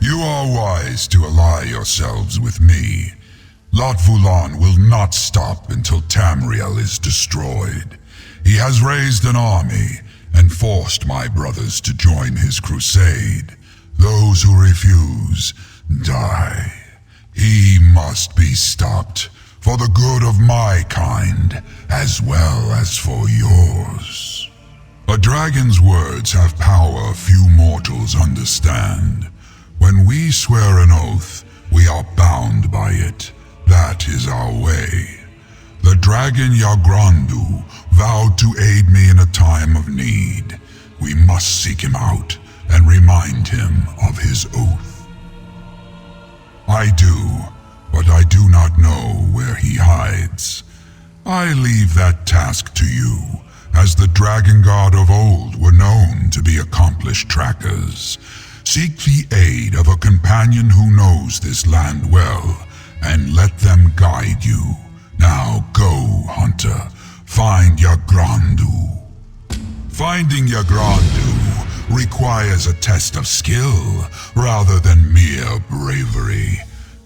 You are wise to ally yourselves with me. Lot Vulan will not stop until Tamriel is destroyed. He has raised an army and forced my brothers to join his crusade. Those who refuse die. He must be stopped for the good of my kind as well as for yours. A dragon's words have power few mortals understand. When we swear an oath, we are bound by it. That is our way. The dragon Yagrandu vowed to aid me in a time of need. We must seek him out and remind him of his oath. I do, but I do not know where he hides. I leave that task to you, as the dragon god of old were known to be accomplished trackers. Seek the aid of a companion who knows this land well, and let them guide you. Now go, hunter. Find Yagrandu. Finding Yagrandu requires a test of skill rather than mere bravery.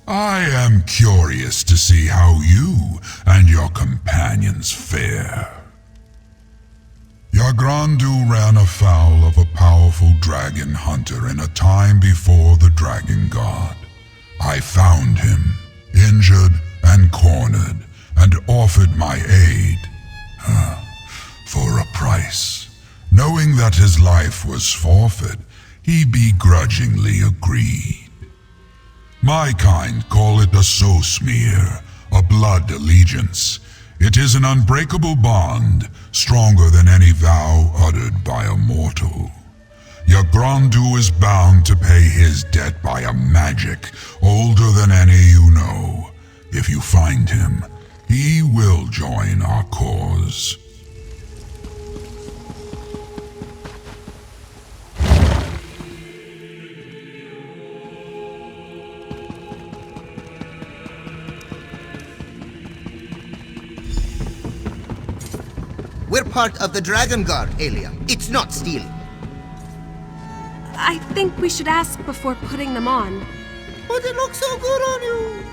I am curious to see how you and your companions fare. Yagrandu ran afoul of a powerful dragon hunter in a time before the dragon god. I found him, injured and cornered, and offered my aid. For a price. Knowing that his life was forfeit, he begrudgingly agreed. My kind call it a soul smear, a blood allegiance. It is an unbreakable bond, stronger than any vow uttered by a mortal. Yagrandu is bound to pay his debt by a magic older than any you know. If you find him, he will join our cause. We're part of the Dragon Guard, Aelia. It's not stealing. I think we should ask before putting them on. But it looks so good on you.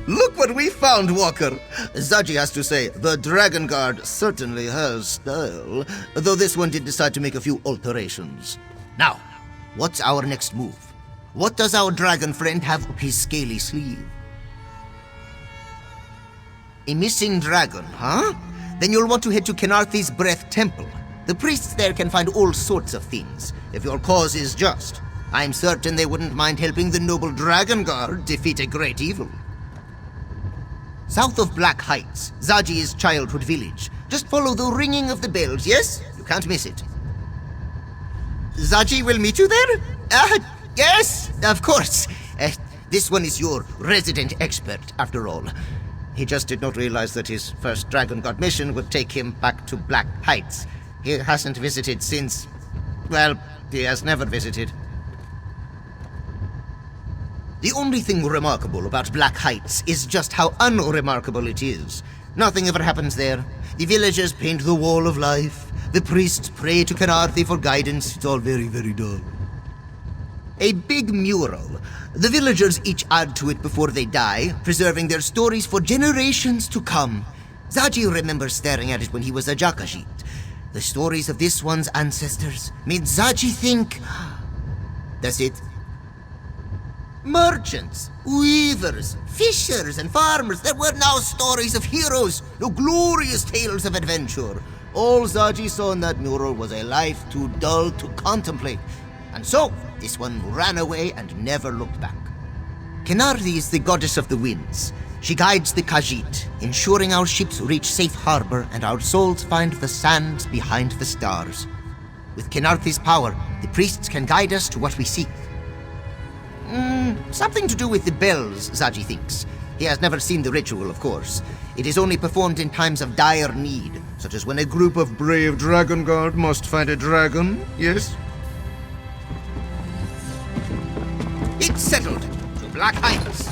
Look what we found, Walker. Zaji has to say, the Dragon Guard certainly has style, though this one did decide to make a few alterations. Now, what's our next move? What does our dragon friend have up his scaly sleeve? A missing dragon, huh? Then you'll want to head to Kenarthi's Breath Temple. The priests there can find all sorts of things, if your cause is just. I'm certain they wouldn't mind helping the noble Dragon Guard defeat a great evil. South of Black Heights, Zaji's childhood village. Just follow the ringing of the bells, yes? You can't miss it. Zaji will meet you there? Yes, of course. This one is your resident expert, after all. He just did not realize that his first Dragon God mission would take him back to Black Heights. He hasn't visited since... well, he has never visited. The only thing remarkable about Black Heights is just how unremarkable it is. Nothing ever happens there. The villagers paint the wall of life. The priests pray to Kenarthi for guidance. It's all very, very dull. A big mural. The villagers each add to it before they die, preserving their stories for generations to come. Zaji remembers staring at it when he was a Jakajit. The stories of this one's ancestors made Zaji think... That's it. Merchants, weavers, fishers, and farmers. There were now stories of heroes, no glorious tales of adventure. All Zaji saw in that mural was a life too dull to contemplate. And so, this one ran away and never looked back. Kenarthi is the goddess of the winds. She guides the Khajiit, ensuring our ships reach safe harbor and our souls find the sands behind the stars. With Kenarthi's power, the priests can guide us to what we seek. Something to do with the bells, Zaji thinks. He has never seen the ritual, of course. It is only performed in times of dire need, such as when a group of brave Dragon Guard must find a dragon, yes? It's settled. To Black Heights.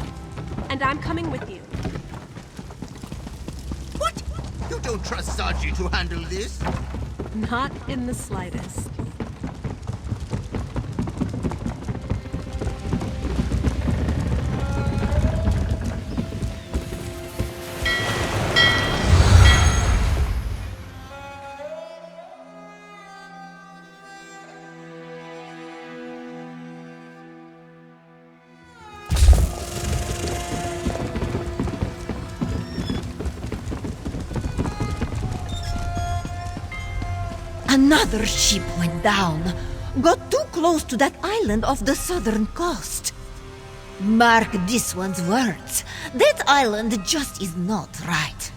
And I'm coming with you. What? You don't trust Zaji to handle this? Not in the slightest. Another ship went down. Got too close to that island off the southern coast. Mark this one's words. That island just is not right.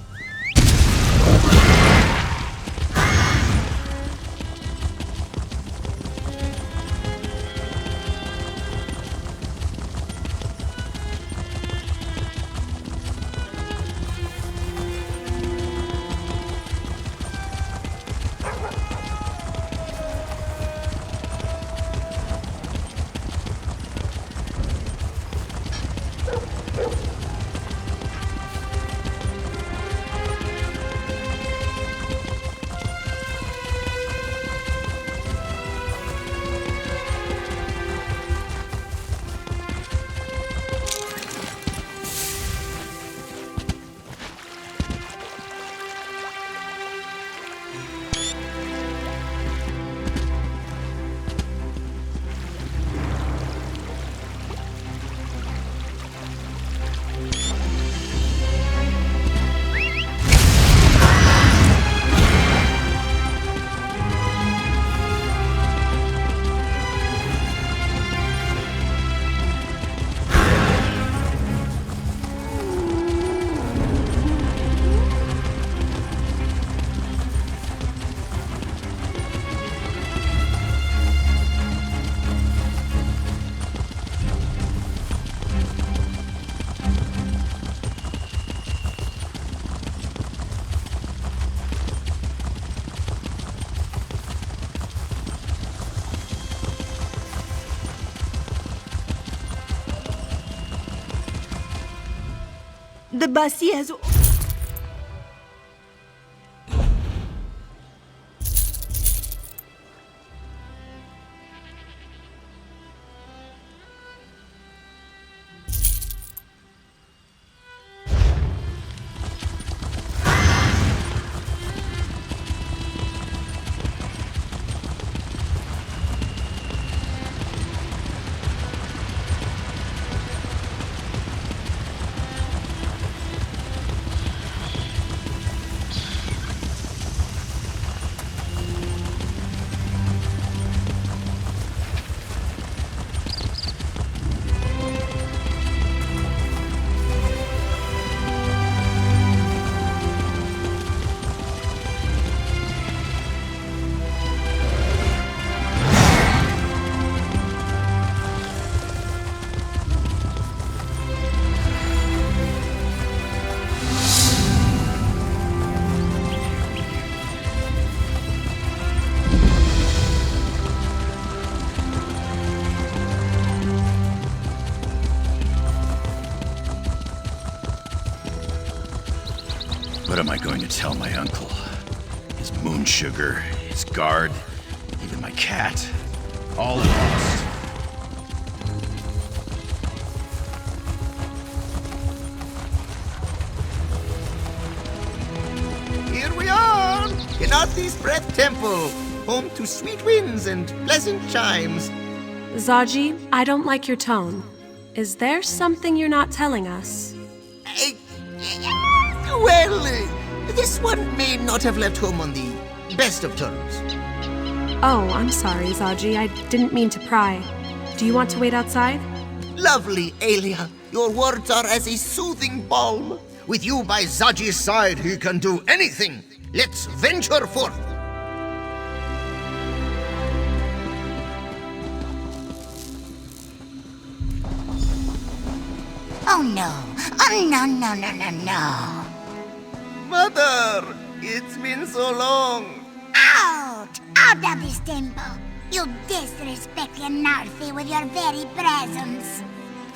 The Basi has... What am I going to tell my uncle? His moon sugar, his guard, even my cat, all lost. Here we are, in Arthi's Breath Temple, home to sweet winds and pleasant chimes. Zaji, I don't like your tone. Is there something you're not telling us? Well, this one may not have left home on the best of terms. Oh, I'm sorry, Zaji. I didn't mean to pry. Do you want to wait outside? Lovely, Aelia. Your words are as a soothing balm. With you by Zaji's side, he can do anything. Let's venture forth. Oh no. Oh no. Mother, it's been so long. Out! Out of this temple! You disrespect Yanarthi with your very presence.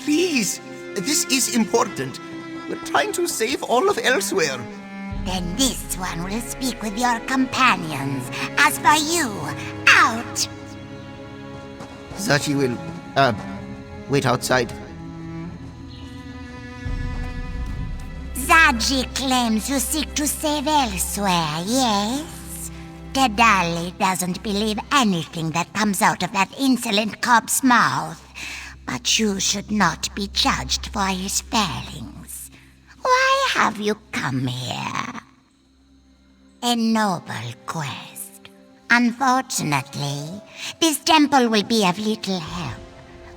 Please, this is important. We're trying to save all of Elsewhere. Then this one will speak with your companions. As for you, out! Zaji will, wait outside. Zaji claims you seek to save Elsewhere, yes? Dedali doesn't believe anything that comes out of that insolent cob's mouth. But you should not be judged for his failings. Why have you come here? A noble quest. Unfortunately, this temple will be of little help.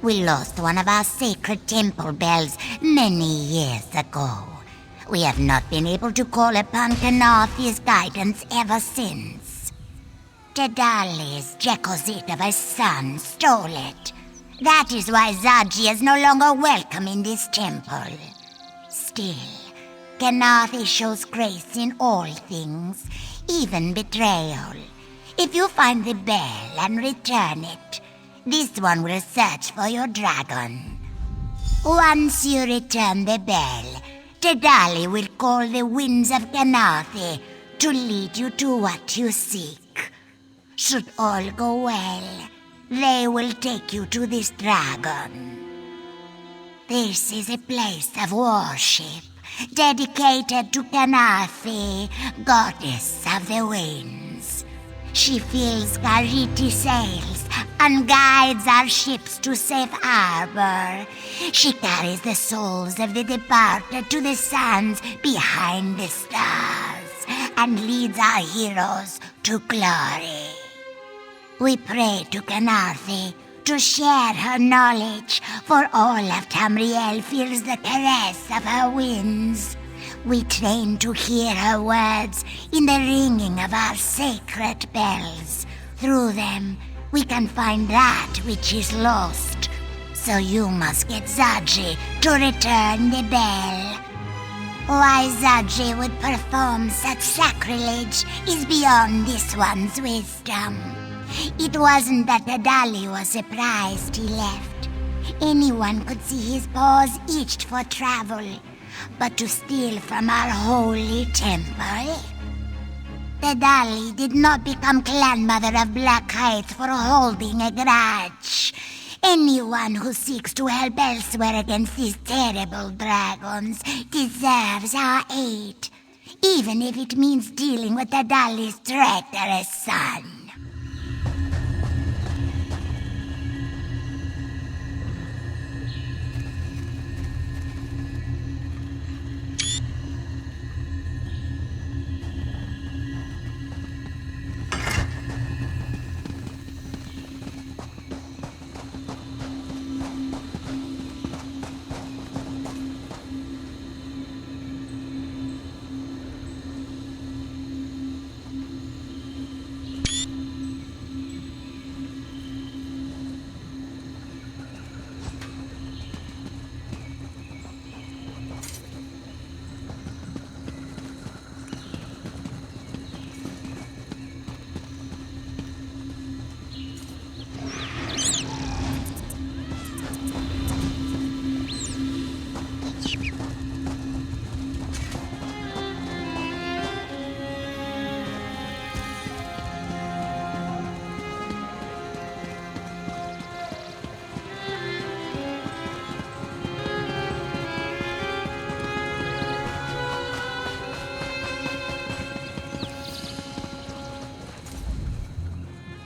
We lost one of our sacred temple bells many years ago. We have not been able to call upon Kanathi's guidance ever since. Dedali's Jekozit of her son stole it. That is why Zaji is no longer welcome in this temple. Still, Kanathi shows grace in all things, even betrayal. If you find the bell and return it, this one will search for your dragon. Once you return the bell, Dedali will call the winds of Kanathi to lead you to what you seek. Should all go well, they will take you to this dragon. This is a place of worship, dedicated to Kanathi, goddess of the winds. She fills Kariti sails and guides our ships to safe harbor. She carries the souls of the departed to the sands behind the stars and leads our heroes to glory. We pray to Kanathi to share her knowledge, for all of Tamriel feels the caress of her winds. We train to hear her words in the ringing of our sacred bells. Through them, we can find that which is lost. So you must get Zaji to return the bell. Why Zaji would perform such sacrilege is beyond this one's wisdom. It wasn't that Dedali was surprised he left. Anyone could see his paws itched for travel. But to steal from our holy temple? Dedali did not become clan mother of Black Heights for holding a grudge. Anyone who seeks to help elsewhere against these terrible dragons deserves our aid, even if it means dealing with Dedali's traitorous son.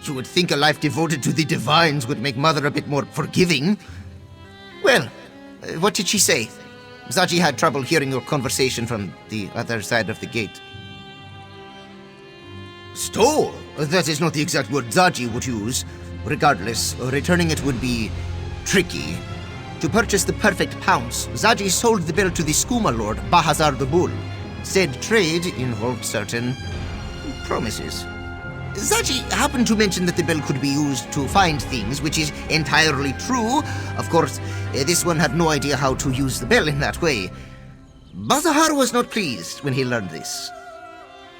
You would think a life devoted to the divines would make Mother a bit more forgiving. Well, what did she say? Zaji had trouble hearing your conversation from the other side of the gate. Stole? That is not the exact word Zaji would use. Regardless, returning it would be tricky. To purchase the perfect pounce, Zaji sold the bell to the Skooma Lord, Bahazar the Bull. Said trade involved certain promises. Zaji happened to mention that the bell could be used to find things, which is entirely true. Of course, this one had no idea how to use the bell in that way. Bazahar was not pleased when he learned this.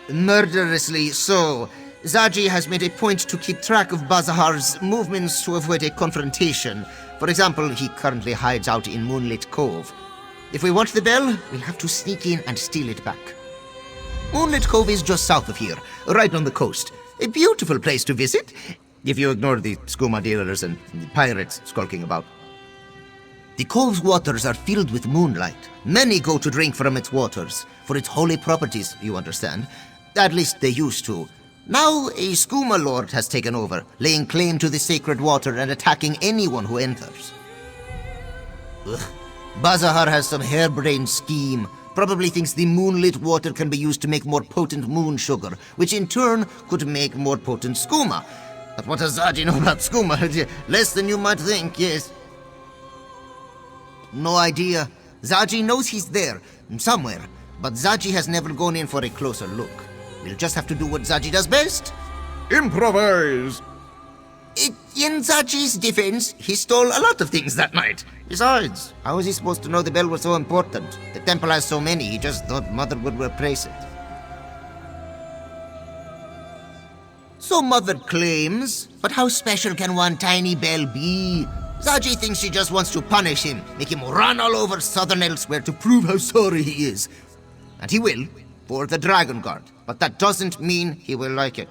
Murderously so. Zaji has made a point to keep track of Bazahar's movements to avoid a confrontation. For example, he currently hides out in Moonlit Cove. If we want the bell, we'll have to sneak in and steal it back. Moonlit Cove is just south of here, right on the coast. A beautiful place to visit, if you ignore the skooma dealers and the pirates skulking about. The cove's waters are filled with moonlight. Many go to drink from its waters, for its holy properties, you understand. At least they used to. Now a skooma lord has taken over, laying claim to the sacred water and attacking anyone who enters. Bazahar has some harebrained scheme Probably thinks the moonlit water can be used to make more potent moon sugar, which in turn could make more potent skooma. But what does Zaji know about skooma? Less than you might think, yes. No idea. Zaji knows he's there, somewhere, but Zaji has never gone in for a closer look. We'll just have to do what Zaji does best. Improvise! In Zaji's defense, he stole a lot of things that night. Besides, how was he supposed to know the bell was so important? The temple has so many, he just thought Mother would replace it. So Mother claims, but how special can one tiny bell be? Zaji thinks she just wants to punish him, make him run all over Southern Elsewhere to prove how sorry he is. And he will, for the Dragon Guard, but that doesn't mean he will like it.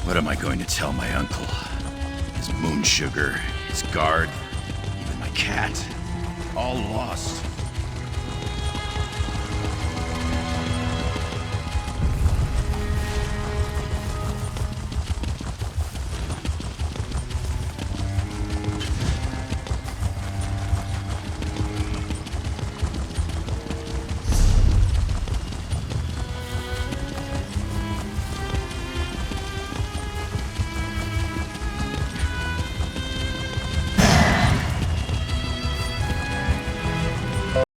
What am I going to tell my uncle? His moon sugar, his guard, even my cat, all lost.